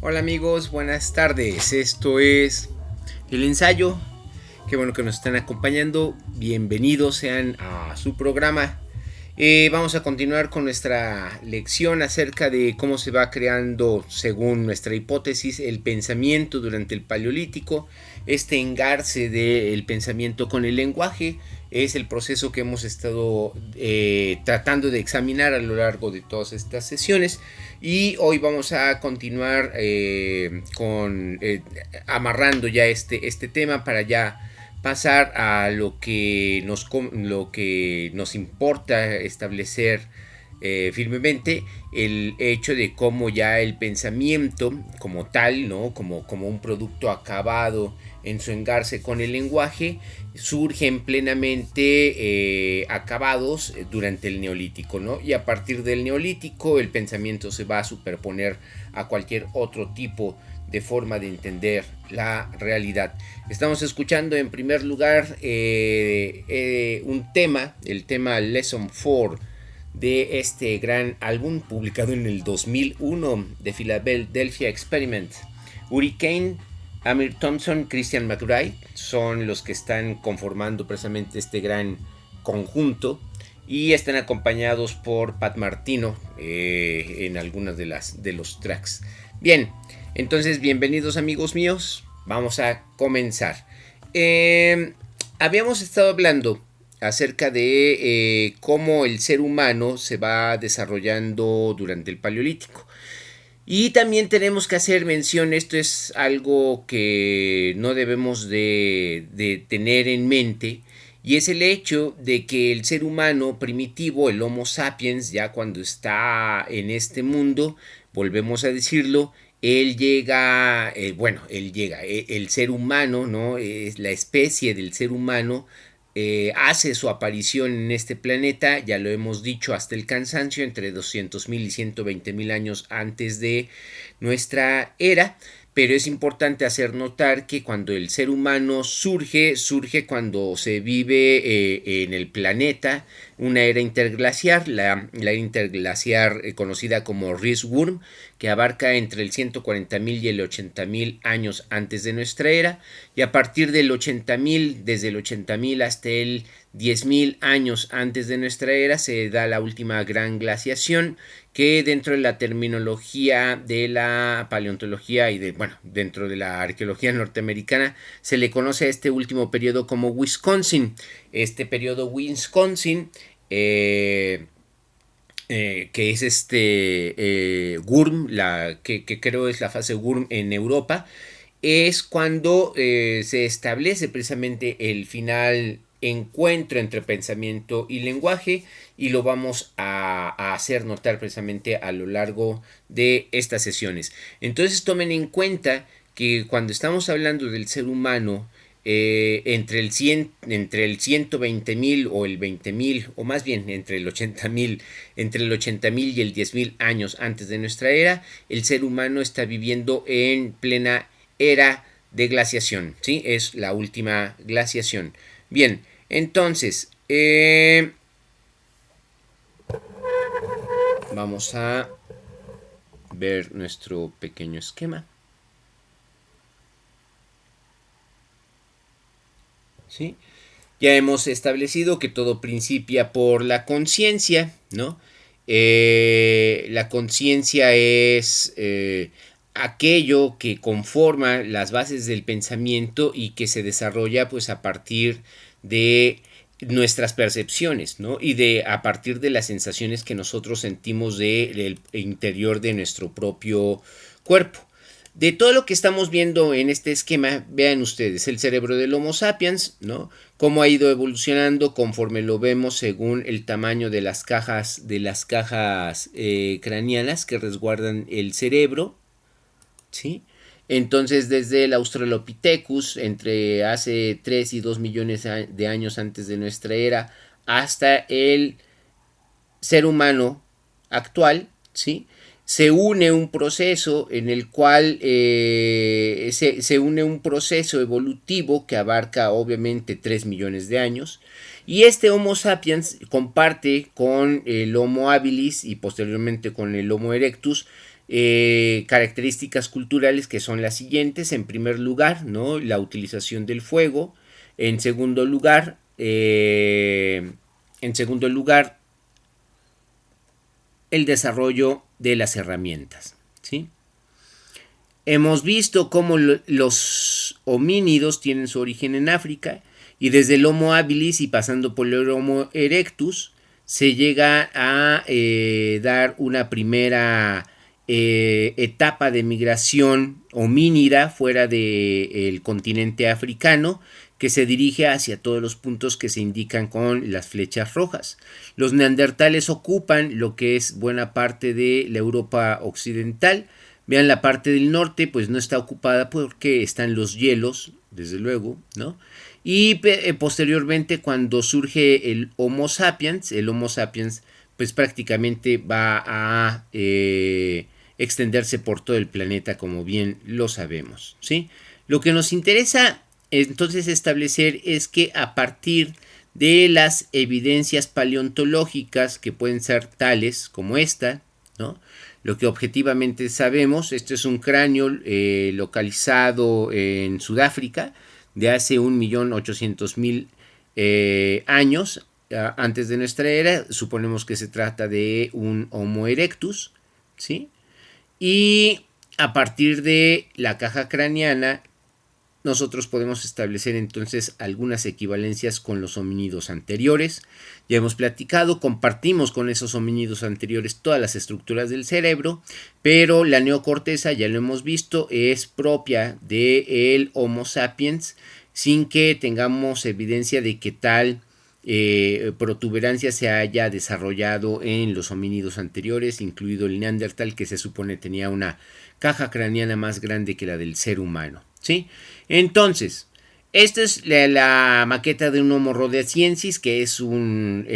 Hola amigos, buenas tardes. Esto es el ensayo. Qué bueno que nos están acompañando. Bienvenidos sean a su programa. Vamos a continuar con nuestra lección acerca de cómo se va creando, según nuestra hipótesis, el pensamiento durante el Paleolítico. Este engarce del pensamiento con el lenguaje es el proceso que hemos estado tratando de examinar a lo largo de todas estas sesiones. Y hoy vamos a continuar amarrando ya este tema para ya pasar a lo que nos importa establecer firmemente, el hecho de cómo ya el pensamiento como tal, ¿no? como un producto acabado en su engarce con el lenguaje, surgen plenamente acabados durante el Neolítico, ¿no? Y a partir del Neolítico el pensamiento se va a superponer a cualquier otro tipo de forma de entender la realidad. Estamos escuchando en primer lugar un tema, el tema Lesson 4 de este gran álbum publicado en el 2001 de Philadelphia Experiment. Hurricane, Amir Thompson, Christian McBride son los que están conformando precisamente este gran conjunto y están acompañados por Pat Martino en algunas de los tracks. Bien, entonces bienvenidos amigos míos, vamos a comenzar. Habíamos estado hablando acerca de cómo el ser humano se va desarrollando durante el Paleolítico. Y también tenemos que hacer mención, esto es algo que no debemos de tener en mente, y es el hecho de que el ser humano primitivo, el Homo sapiens, ya cuando está en este mundo, volvemos a decirlo, él llega, el ser humano, ¿no? Es la especie del ser humano, hace su aparición en este planeta, ya lo hemos dicho hasta el cansancio, entre 200.000 y 120.000 años antes de nuestra era, pero es importante hacer notar que cuando el ser humano surge cuando se vive en el planeta una era interglaciar, la era interglaciar conocida como Rieswurm, que abarca entre el 140.000 y el 80.000 años antes de nuestra era, y a partir del 80.000, desde el 80.000 hasta el 10.000 años antes de nuestra era, se da la última gran glaciación, que dentro de la terminología de la paleontología y dentro de la arqueología norteamericana se le conoce a este último periodo como Wisconsin. Este periodo Wisconsin, que es Wurm, que creo es la fase Wurm en Europa, es cuando se establece precisamente el final encuentro entre pensamiento y lenguaje, y lo vamos a hacer notar precisamente a lo largo de estas sesiones. Entonces tomen en cuenta que cuando estamos hablando del ser humano, entre el 120.000 o el 20.000, o más bien entre el 80.000, entre el 80.000 y el 10.000 años antes de nuestra era, el ser humano está viviendo en plena era de glaciación, ¿sí? Es la última glaciación. Bien, entonces, vamos a ver nuestro pequeño esquema. ¿Sí? Ya hemos establecido que todo principia por la conciencia, ¿no? La conciencia es aquello que conforma las bases del pensamiento y que se desarrolla pues a partir de nuestras percepciones, ¿no? Y a partir de las sensaciones que nosotros sentimos del interior de nuestro propio cuerpo. De todo lo que estamos viendo en este esquema, vean ustedes el cerebro del Homo sapiens, ¿no? Cómo ha ido evolucionando conforme lo vemos según el tamaño de las cajas craneanas que resguardan el cerebro, ¿sí? Entonces, desde el Australopithecus, entre hace 3 y 2 millones de años antes de nuestra era, hasta el ser humano actual, ¿sí? Se une un proceso en el cual se une un proceso evolutivo que abarca obviamente 3 millones de años, y este Homo sapiens comparte con el Homo habilis y posteriormente con el Homo erectus características culturales que son las siguientes. En primer lugar, ¿no? La utilización del fuego. En segundo lugar, el desarrollo de las herramientas, ¿sí? Hemos visto cómo los homínidos tienen su origen en África y desde el Homo habilis y pasando por el Homo erectus se llega a dar una primera etapa de migración homínida fuera del continente africano que se dirige hacia todos los puntos que se indican con las flechas rojas. Los neandertales ocupan lo que es buena parte de la Europa occidental. Vean la parte del norte, pues no está ocupada porque están los hielos, desde luego, ¿no? Y posteriormente cuando surge el Homo sapiens pues prácticamente va a extenderse por todo el planeta, como bien lo sabemos, ¿sí? Lo que nos interesa entonces establecer es que a partir de las evidencias paleontológicas que pueden ser tales como esta, ¿no? Lo que objetivamente sabemos, este es un cráneo localizado en Sudáfrica de hace 1.800.000 años antes de nuestra era. Suponemos que se trata de un Homo erectus, ¿sí? Y a partir de la caja craneana nosotros podemos establecer entonces algunas equivalencias con los homínidos anteriores. Ya hemos platicado, compartimos con esos homínidos anteriores todas las estructuras del cerebro, pero la neocorteza, ya lo hemos visto, es propia del Homo sapiens, sin que tengamos evidencia de que tal protuberancia se haya desarrollado en los homínidos anteriores, incluido el neandertal, que se supone tenía una caja craneana más grande que la del ser humano, ¿sí? Entonces, esta es la maqueta de un Homo rhodesiensis, que es un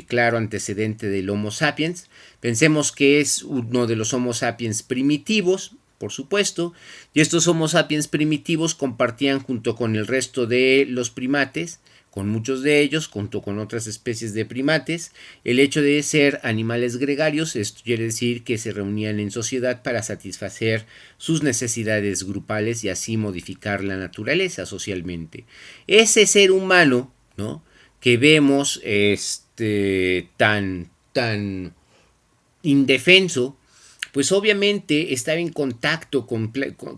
claro antecedente del Homo sapiens. Pensemos que es uno de los Homo sapiens primitivos, por supuesto, y estos Homo sapiens primitivos compartían junto con el resto de los primates, con muchos de ellos, junto con otras especies de primates, el hecho de ser animales gregarios. Esto quiere decir que se reunían en sociedad para satisfacer sus necesidades grupales y así modificar la naturaleza socialmente. Ese ser humano, ¿no?, que vemos tan indefenso, pues obviamente estaba en contacto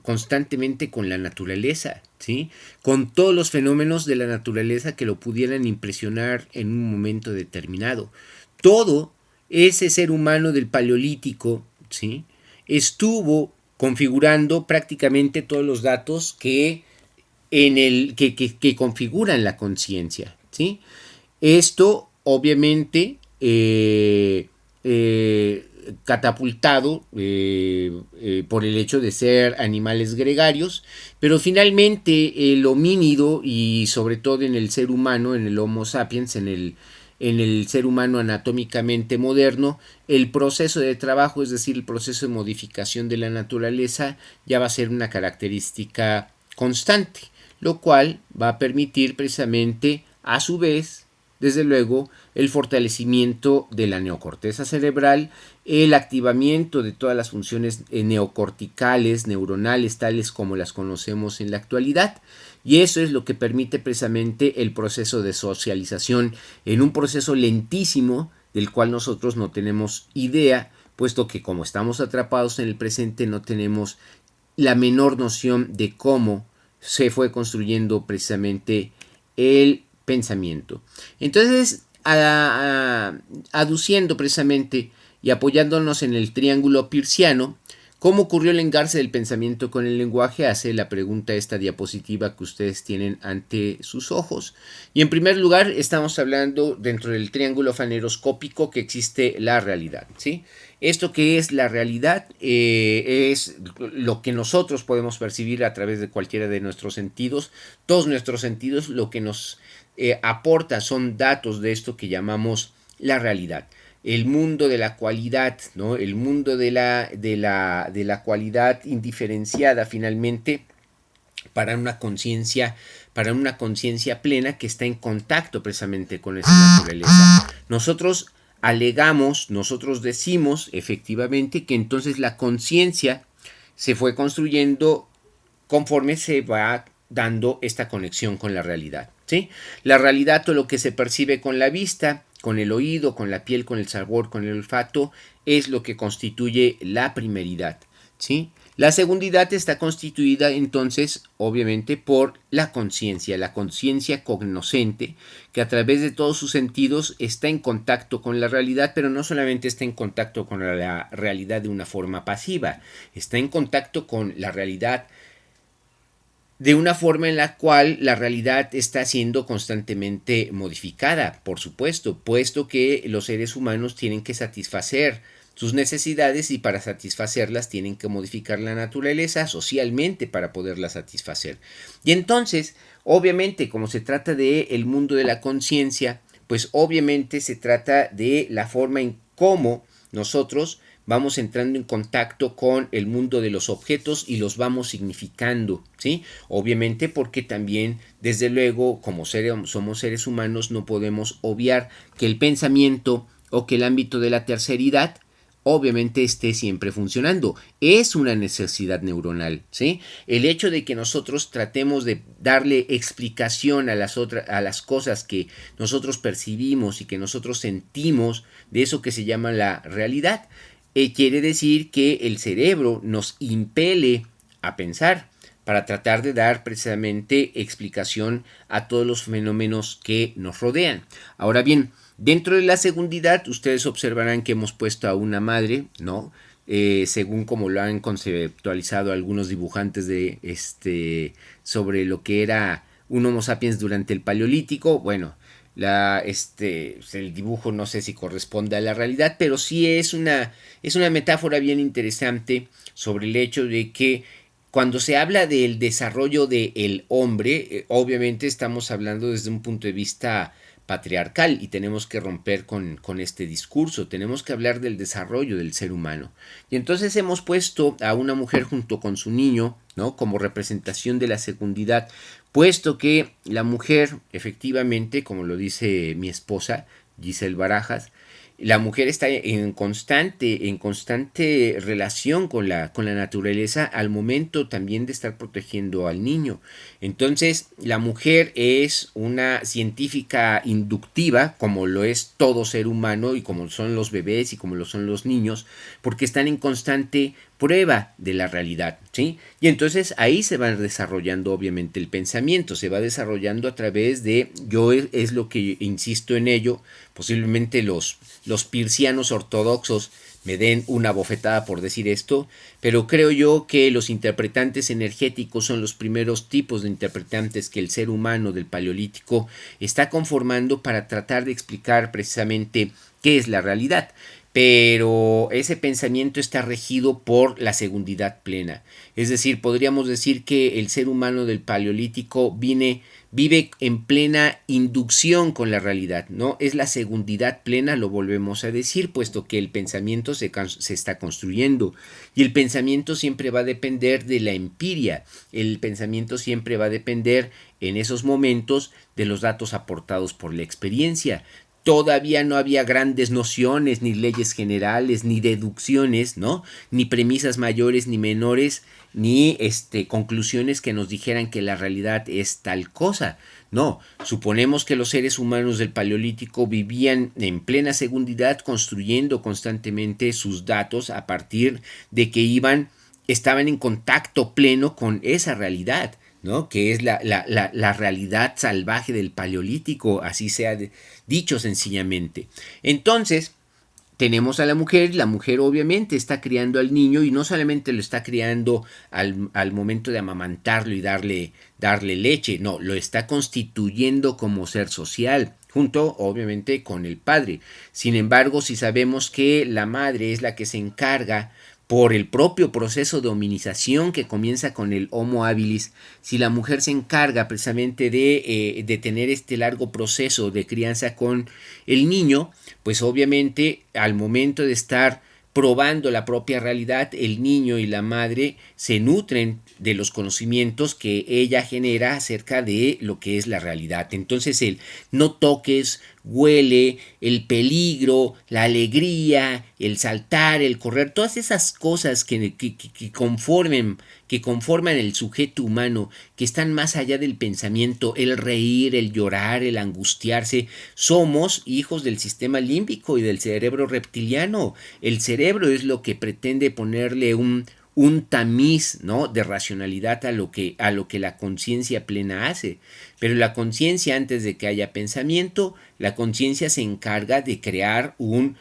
constantemente con la naturaleza, ¿sí? Con todos los fenómenos de la naturaleza que lo pudieran impresionar en un momento determinado. Todo ese ser humano del Paleolítico, ¿sí?, estuvo configurando prácticamente todos los datos que configuran la conciencia, ¿sí? Esto obviamente catapultado por el hecho de ser animales gregarios, pero finalmente el homínido, y sobre todo en el ser humano, en el Homo sapiens, en el ser humano anatómicamente moderno, el proceso de trabajo, es decir, el proceso de modificación de la naturaleza, ya va a ser una característica constante, lo cual va a permitir precisamente, a su vez, desde luego, el fortalecimiento de la neocorteza cerebral, el activamiento de todas las funciones neocorticales, neuronales, tales como las conocemos en la actualidad, y eso es lo que permite precisamente el proceso de socialización en un proceso lentísimo del cual nosotros no tenemos idea, puesto que como estamos atrapados en el presente no tenemos la menor noción de cómo se fue construyendo precisamente el pensamiento. Entonces, aduciendo precisamente y apoyándonos en el triángulo peirciano, ¿cómo ocurrió el engarce del pensamiento con el lenguaje? Hace la pregunta esta diapositiva que ustedes tienen ante sus ojos. Y en primer lugar, estamos hablando dentro del triángulo faneroscópico que existe la realidad, ¿sí? Esto que es la realidad es lo que nosotros podemos percibir a través de cualquiera de nuestros sentidos. Todos nuestros sentidos lo que nos aporta son datos de esto que llamamos la realidad. El mundo de la cualidad, ¿no? El mundo de la cualidad indiferenciada finalmente para una conciencia plena que está en contacto precisamente con esa naturaleza. Nosotros alegamos, nosotros decimos efectivamente que entonces la conciencia se fue construyendo conforme se va dando esta conexión con la realidad, ¿sí? La realidad, todo lo que se percibe con la vista, con el oído, con la piel, con el sabor, con el olfato, es lo que constituye la primeridad, ¿sí? La segundidad está constituida entonces, obviamente, por la conciencia cognoscente, que a través de todos sus sentidos está en contacto con la realidad, pero no solamente está en contacto con la realidad de una forma pasiva, está en contacto con la realidad de una forma en la cual la realidad está siendo constantemente modificada, por supuesto, puesto que los seres humanos tienen que satisfacer sus necesidades y para satisfacerlas tienen que modificar la naturaleza socialmente para poderla satisfacer. Y entonces, obviamente, como se trata de el mundo de la conciencia, pues obviamente se trata de la forma en cómo nosotros vamos entrando en contacto con el mundo de los objetos y los vamos significando, ¿sí? Obviamente porque también, desde luego, como somos seres humanos, no podemos obviar que el pensamiento o que el ámbito de la terceridad obviamente esté siempre funcionando. Es una necesidad neuronal, ¿sí? El hecho de que nosotros tratemos de darle explicación a las cosas que nosotros percibimos y que nosotros sentimos de eso que se llama la realidad, quiere decir que el cerebro nos impele a pensar para tratar de dar precisamente explicación a todos los fenómenos que nos rodean. Ahora bien, dentro de la segundidad, ustedes observarán que hemos puesto a una madre, ¿no? Según como lo han conceptualizado algunos dibujantes sobre lo que era un Homo sapiens durante el Paleolítico. Bueno, el dibujo no sé si corresponde a la realidad, pero sí es una metáfora bien interesante sobre el hecho de que cuando se habla del desarrollo del hombre, obviamente estamos hablando desde un punto de vista patriarcal y tenemos que romper con este discurso, tenemos que hablar del desarrollo del ser humano. Y entonces hemos puesto a una mujer junto con su niño, ¿no? Como representación de la secundidad, puesto que la mujer, efectivamente, como lo dice mi esposa, Giselle Barajas, la mujer está en constante relación con la naturaleza al momento también de estar protegiendo al niño. Entonces, la mujer es una científica inductiva, como lo es todo ser humano y como son los bebés y como lo son los niños, porque están en constante prueba de la realidad, ¿sí? Y entonces ahí se va desarrollando obviamente el pensamiento, se va desarrollando a través de, es lo que insisto en ello, posiblemente los pircianos ortodoxos me den una bofetada por decir esto, pero creo yo que los interpretantes energéticos son los primeros tipos de interpretantes que el ser humano del Paleolítico está conformando para tratar de explicar precisamente qué es la realidad. Pero ese pensamiento está regido por la segundidad plena. Es decir, podríamos decir que el ser humano del Paleolítico vive en plena inducción con la realidad, ¿no? Es la segundidad plena, lo volvemos a decir, puesto que el pensamiento se está construyendo. Y el pensamiento siempre va a depender de la empiria. El pensamiento siempre va a depender en esos momentos de los datos aportados por la experiencia. Todavía no había grandes nociones, ni leyes generales, ni deducciones, ¿no? Ni premisas mayores ni menores, ni conclusiones que nos dijeran que la realidad es tal cosa. No, suponemos que los seres humanos del Paleolítico vivían en plena segundidad, construyendo constantemente sus datos a partir de que estaban en contacto pleno con esa realidad, ¿no? Que es la realidad salvaje del Paleolítico, así sea dicho sencillamente. Entonces, tenemos a la mujer obviamente está criando al niño y no solamente lo está criando al momento de amamantarlo y darle leche, no, lo está constituyendo como ser social, junto obviamente con el padre. Sin embargo, si sabemos que la madre es la que se encarga por el propio proceso de hominización que comienza con el Homo habilis, si la mujer se encarga precisamente de tener este largo proceso de crianza con el niño, pues obviamente al momento de estar probando la propia realidad, el niño y la madre se nutren de los conocimientos que ella genera acerca de lo que es la realidad. Entonces el no toques, huele, el peligro, la alegría, el saltar, el correr, todas esas cosas que conforman el sujeto humano, que están más allá del pensamiento, el reír, el llorar, el angustiarse. Somos hijos del sistema límbico y del cerebro reptiliano. El cerebro es lo que pretende ponerle un tamiz, ¿no?, de racionalidad a lo que la conciencia plena hace. Pero la conciencia, antes de que haya pensamiento, la conciencia se encarga de crear un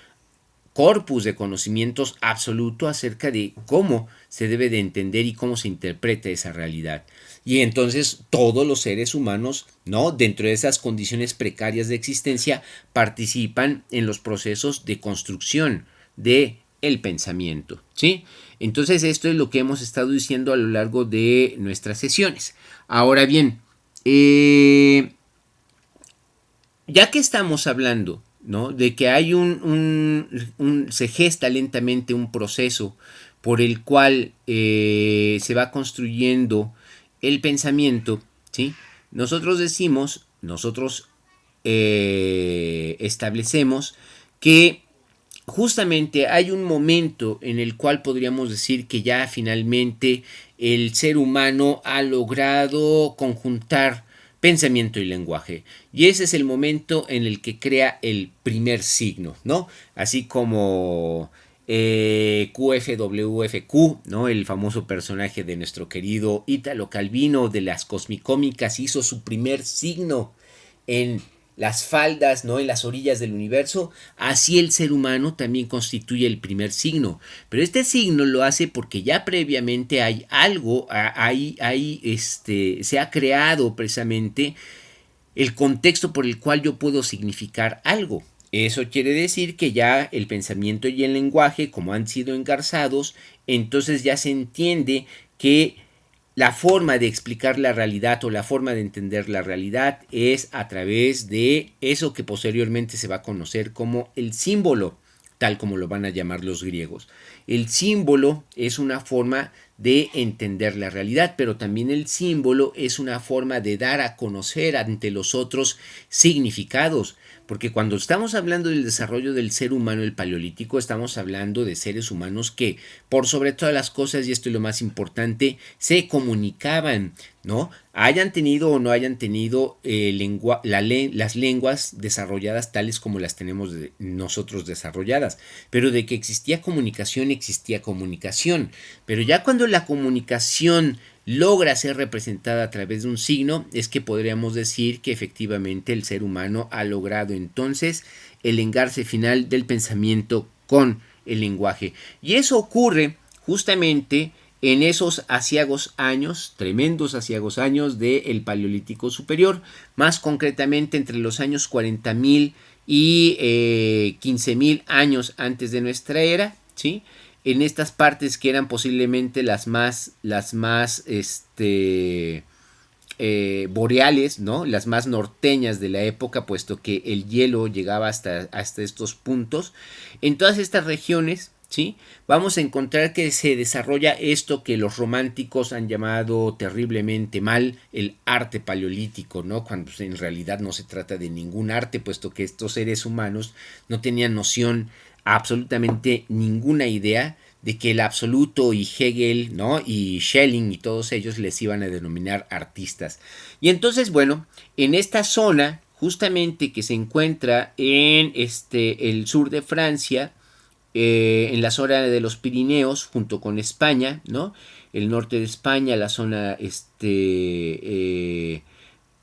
corpus de conocimientos absoluto acerca de cómo se debe de entender y cómo se interpreta esa realidad. Y entonces todos los seres humanos, ¿no?, dentro de esas condiciones precarias de existencia, participan en los procesos de construcción de el pensamiento, ¿sí? Entonces esto es lo que hemos estado diciendo a lo largo de nuestras sesiones. Ahora bien, ya que estamos hablando, ¿no?, de que hay se gesta lentamente un proceso por el cual se va construyendo el pensamiento, ¿sí? Nosotros establecemos que justamente hay un momento en el cual podríamos decir que ya finalmente el ser humano ha logrado conjuntar pensamiento y lenguaje. Y ese es el momento en el que crea el primer signo, ¿no? Así como QFWFQ, ¿no?, el famoso personaje de nuestro querido Ítalo Calvino de las Cosmicómicas, hizo su primer signo en las faldas, ¿no?, en las orillas del universo. Así el ser humano también constituye el primer signo, pero este signo lo hace porque ya previamente hay algo, se ha creado precisamente el contexto por el cual yo puedo significar algo. Eso quiere decir que ya el pensamiento y el lenguaje, como han sido engarzados, entonces ya se entiende que la forma de explicar la realidad o la forma de entender la realidad es a través de eso que posteriormente se va a conocer como el símbolo, tal como lo van a llamar los griegos. El símbolo es una forma de entender la realidad, pero también el símbolo es una forma de dar a conocer ante los otros significados. Porque cuando estamos hablando del desarrollo del ser humano, el paleolítico, estamos hablando de seres humanos que, por sobre todas las cosas, y esto es lo más importante, se comunicaban, ¿no? Hayan tenido o no hayan tenido las lenguas desarrolladas tales como las tenemos nosotros desarrolladas, pero de que existía comunicación, pero ya cuando la comunicación logra ser representada a través de un signo, es que podríamos decir que efectivamente el ser humano ha logrado entonces el engarce final del pensamiento con el lenguaje. Y eso ocurre justamente en esos aciagos años, tremendos aciagos años del Paleolítico Superior, más concretamente entre los años 40.000 y 15.000 años antes de nuestra era, ¿sí? En estas partes que eran posiblemente las más boreales, ¿no?, las más norteñas de la época, puesto que el hielo llegaba hasta estos puntos. En todas estas regiones, ¿sí?, vamos a encontrar que se desarrolla esto que los románticos han llamado terriblemente mal el arte paleolítico, ¿no?, cuando en realidad no se trata de ningún arte, puesto que estos seres humanos no tenían noción, absolutamente ninguna idea de que el absoluto y Hegel, ¿no?, y Schelling y todos ellos les iban a denominar artistas. Y entonces, bueno, en esta zona justamente que se encuentra en el sur de Francia, en la zona de los Pirineos, junto con España, ¿no?, el norte de España, la zona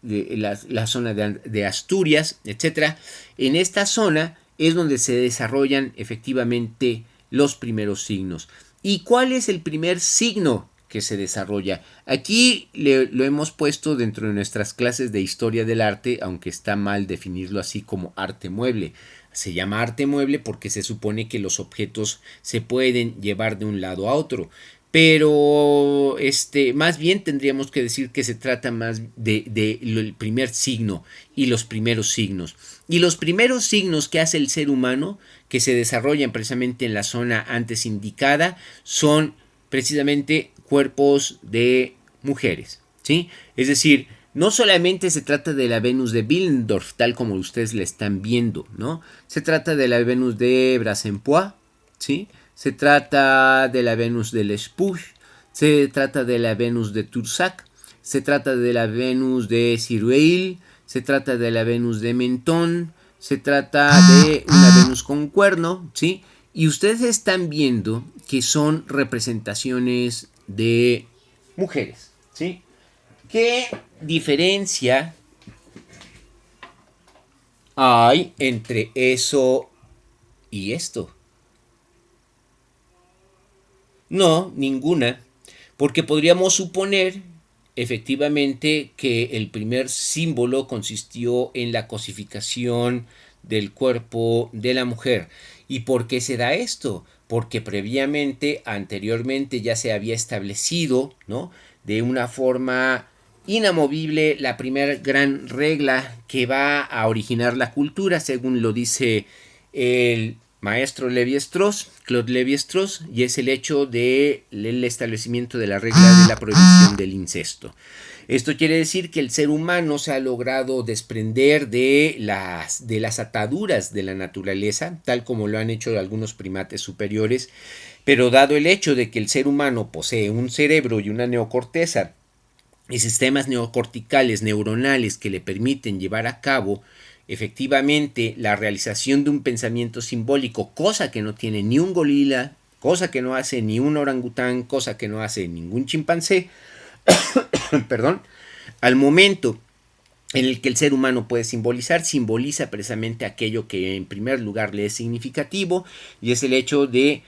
la zona de Asturias, etcétera. En esta zona es donde se desarrollan efectivamente los primeros signos. ¿Y cuál es el primer signo que se desarrolla? Aquí lo hemos puesto dentro de nuestras clases de historia del arte, aunque está mal definirlo así como arte mueble. Se llama arte mueble porque se supone que los objetos se pueden llevar de un lado a otro. pero más bien tendríamos que decir que se trata más el primer signo y los primeros signos. Y los primeros signos que hace el ser humano, que se desarrollan precisamente en la zona antes indicada, son precisamente cuerpos de mujeres, ¿sí? Es decir, no solamente se trata de la Venus de Willendorf, tal como ustedes la están viendo, ¿no? Se trata de la Venus de Brassempois, ¿sí? Se trata de la Venus de Lespuch, se trata de la Venus de Tursac, se trata de la Venus de Cirueil, se trata de la Venus de Mentón, se trata de una Venus con cuerno, ¿sí? Y ustedes están viendo que son representaciones de mujeres, ¿sí? ¿Qué diferencia hay entre eso y esto? No, ninguna, porque podríamos suponer efectivamente que el primer símbolo consistió en la cosificación del cuerpo de la mujer. ¿Y por qué se da esto? Porque previamente, anteriormente ya se había establecido, ¿no?, de una forma inamovible la primera gran regla que va a originar la cultura, según lo dice el maestro Lévi-Strauss, Claude Lévi-Strauss, y es el hecho del establecimiento de la regla de la prohibición del incesto. Esto quiere decir que el ser humano se ha logrado desprender de las ataduras de la naturaleza, tal como lo han hecho algunos primates superiores, pero dado el hecho de que el ser humano posee un cerebro y una neocorteza y sistemas neocorticales neuronales que le permiten llevar a cabo efectivamente la realización de un pensamiento simbólico, cosa que no tiene ni un gorila, cosa que no hace ni un orangután, cosa que no hace ningún chimpancé, perdón, al momento en el que el ser humano puede simbolizar, simboliza precisamente aquello que en primer lugar le es significativo, y es el hecho de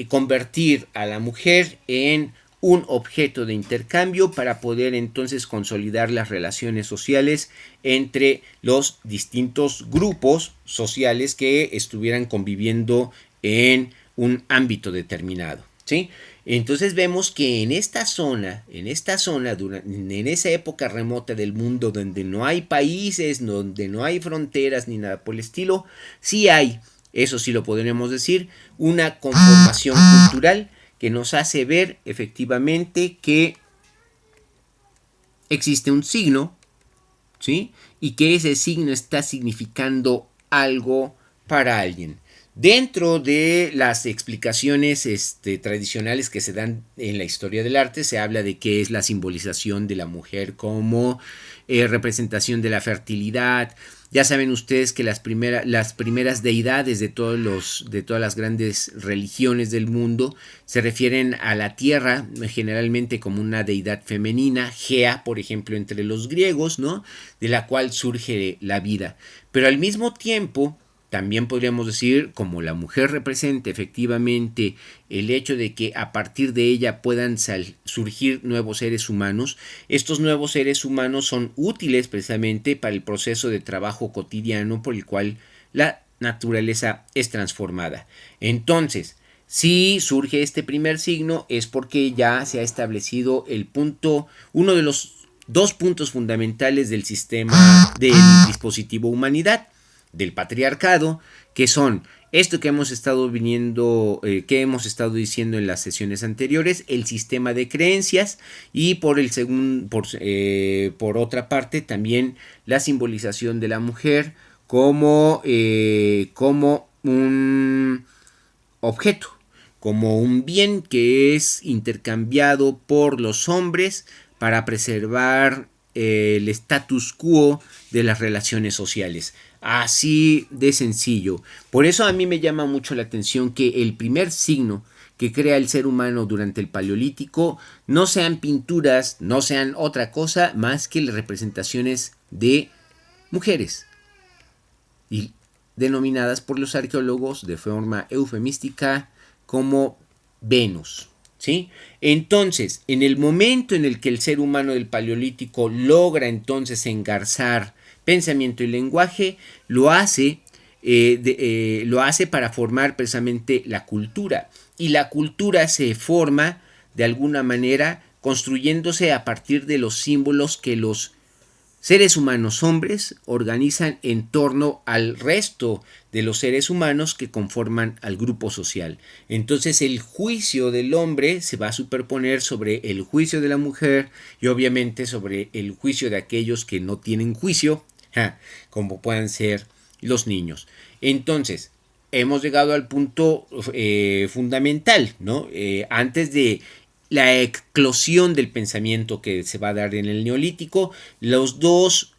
convertir a la mujer en un objeto de intercambio para poder entonces consolidar las relaciones sociales entre los distintos grupos sociales que estuvieran conviviendo en un ámbito determinado, ¿sí? Entonces vemos que en esta zona, en esa época remota del mundo donde no hay países, donde no hay fronteras ni nada por el estilo, sí hay, eso sí lo podríamos decir, una conformación cultural que nos hace ver efectivamente que existe un signo, ¿sí? Y que ese signo está significando algo para alguien. Dentro de las explicaciones tradicionales que se dan en la historia del arte, se habla de qué es la simbolización de la mujer como representación de la fertilidad. Ya saben ustedes que las primeras deidades de todas las grandes religiones del mundo se refieren a la tierra generalmente como una deidad femenina, Gea, por ejemplo, entre los griegos, ¿no?, de la cual surge la vida. Pero al mismo tiempo, también podríamos decir, como la mujer representa efectivamente el hecho de que a partir de ella puedan surgir nuevos seres humanos, estos nuevos seres humanos son útiles precisamente para el proceso de trabajo cotidiano por el cual la naturaleza es transformada. Entonces, si surge este primer signo es porque ya se ha establecido uno de los dos puntos fundamentales del sistema del dispositivo humanidad, del patriarcado, que son esto que hemos estado diciendo en las sesiones anteriores, el sistema de creencias, y por otra parte también la simbolización de la mujer como un objeto, como un bien que es intercambiado por los hombres para preservar el status quo de las relaciones sociales. Así de sencillo. Por eso a mí me llama mucho la atención que el primer signo que crea el ser humano durante el Paleolítico no sean pinturas, no sean otra cosa más que las representaciones de mujeres, y denominadas por los arqueólogos de forma eufemística como Venus, ¿sí? Entonces, en el momento en el que el ser humano del Paleolítico logra entonces engarzar pensamiento y lenguaje, lo hace para formar precisamente la cultura. Y la cultura se forma de alguna manera construyéndose a partir de los símbolos que los seres humanos hombres organizan en torno al resto de los seres humanos que conforman al grupo social. Entonces el juicio del hombre se va a superponer sobre el juicio de la mujer y obviamente sobre el juicio de aquellos que no tienen juicio, como puedan ser los niños. Entonces, hemos llegado al punto fundamental, ¿no? Antes de la eclosión del pensamiento que se va a dar en el Neolítico, los dos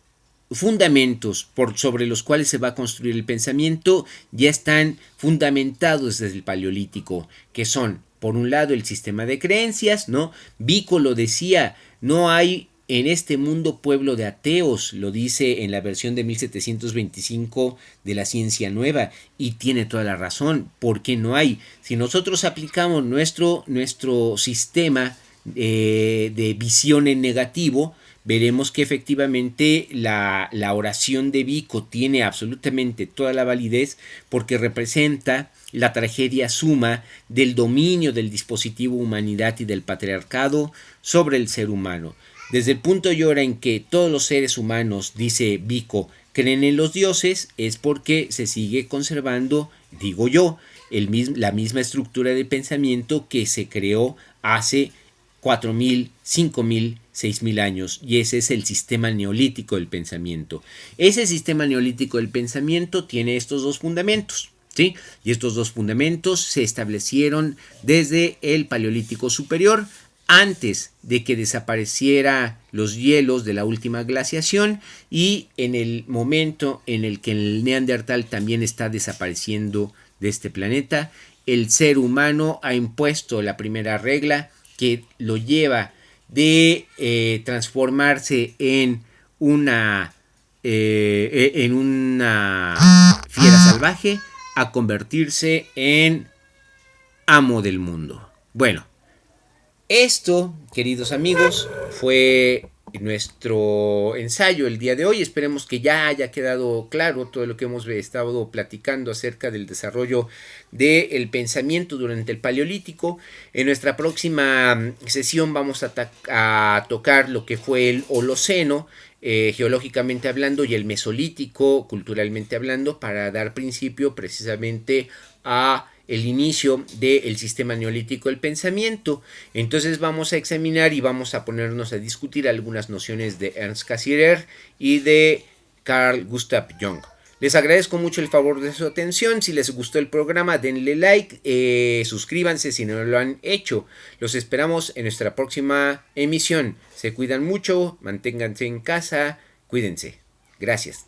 fundamentos sobre los cuales se va a construir el pensamiento ya están fundamentados desde el Paleolítico, que son, por un lado, el sistema de creencias, ¿no? Vico lo decía, no hay en este mundo pueblo de ateos, lo dice en la versión de 1725 de la Ciencia Nueva, y tiene toda la razón. ¿Por qué no hay? Si nosotros aplicamos nuestro sistema de visión en negativo, veremos que efectivamente la oración de Vico tiene absolutamente toda la validez porque representa la tragedia suma del dominio del dispositivo humanidad y del patriarcado sobre el ser humano. Desde el punto y hora en que todos los seres humanos, dice Vico, creen en los dioses, es porque se sigue conservando, digo yo, la misma estructura de pensamiento que se creó hace 4.000, 5.000, 6.000 años, y ese es el sistema neolítico del pensamiento. Ese sistema neolítico del pensamiento tiene estos dos fundamentos, ¿sí? Y estos dos fundamentos se establecieron desde el Paleolítico Superior, antes de que desapareciera los hielos de la última glaciación y en el momento en el que el Neandertal también está desapareciendo de este planeta. El ser humano ha impuesto la primera regla que lo lleva de transformarse en una fiera salvaje a convertirse en amo del mundo. Bueno, esto, queridos amigos, fue nuestro ensayo el día de hoy. Esperemos que ya haya quedado claro todo lo que hemos estado platicando acerca del desarrollo del pensamiento durante el Paleolítico. En nuestra próxima sesión vamos a tocar lo que fue el Holoceno, geológicamente hablando, y el Mesolítico, culturalmente hablando, para dar principio precisamente a el inicio del sistema neolítico del pensamiento. Entonces vamos a examinar y vamos a ponernos a discutir algunas nociones de Ernst Cassirer y de Carl Gustav Jung. Les agradezco mucho el favor de su atención. Si les gustó el programa, denle like, suscríbanse si no lo han hecho. Los esperamos en nuestra próxima emisión. Se cuidan mucho, manténganse en casa, cuídense. Gracias.